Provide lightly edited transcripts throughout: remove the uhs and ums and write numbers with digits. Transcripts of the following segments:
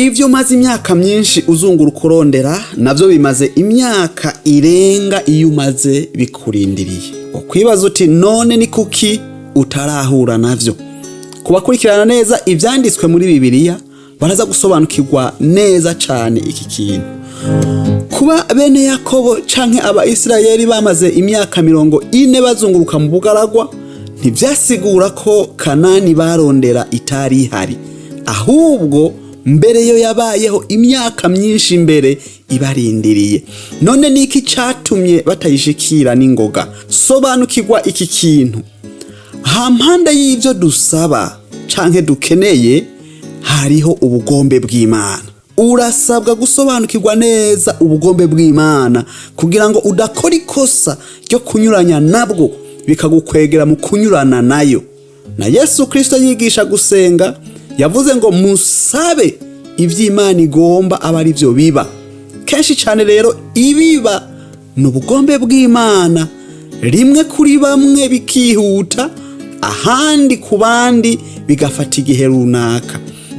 ivyo maze imyaka myinshi uzunguruka urondera navyo bimaze imyaka irenga iyo umaze bikurindiriye. Wokwibaza uti none ni kuki utarahura navyo? Kubakurikirana neza ivyanditswe muri Bibiliya baraza gusobanukirwa neza cane iki kintu. Kuba bene Yakobo canke Abaisirayeli bamaze imyaka 40 bazunguruka mu bugaragwa ntivyasigura ko Kanani barondera itari ihari, ahubwo mbere yo yabayeho imyaka myinshi mbere ibarindiriye. None niki catumye batayishikira n'ingoga? Sobanukirwa iki kintu. Hampande y'ivyo dusaba canke dukeneye hariho ubugombe bw'Imana. Urasabwa gusobanukirwa neza ubugombe bw'Imana kugira ngo udakora ikosa ryo kunyuranya nabwo bikagukwegera mu kunyurana nayo. Na Yesu Kristo yigisha gusenga yavuze ngo musabe ivy'Imana igomba aba ari byo biba. Kenshi cyane rero ibiba n'ubugombe bw'Imana, rimwe kuri bamwe bikihuta ahandi ku bandi bigafata igihe runaka.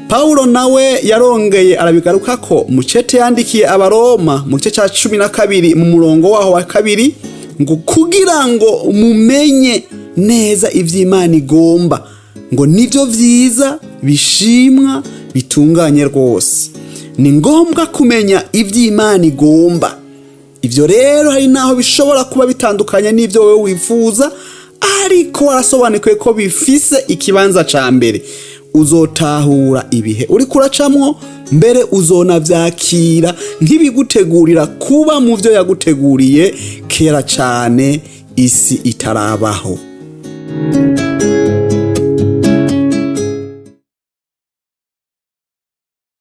Paulo nawe yarongeye arabigaruka ko mu cete yandikiye Abaroma mu gice ca 12 mu murongo waho wa 2 ngo kugira ngo mumenye neza ivy'Imana igomba ngo nivyo vyiza bishimwa bitunganye rwose. Ni ngombwa kumenya ivy'Imana igomba. Ivyo rero hari naho bishobora kuba bitandukanye n'ivyo wewe wifuza, ariko warasobanukiwe ko bifise ikibanza ca mbere. Uzotahura ibihe uri kuracamwo, mbere uzona vyakira nk'ibigutegurira kuba mu vyo yaguteguriye kera cane isi itarabaho.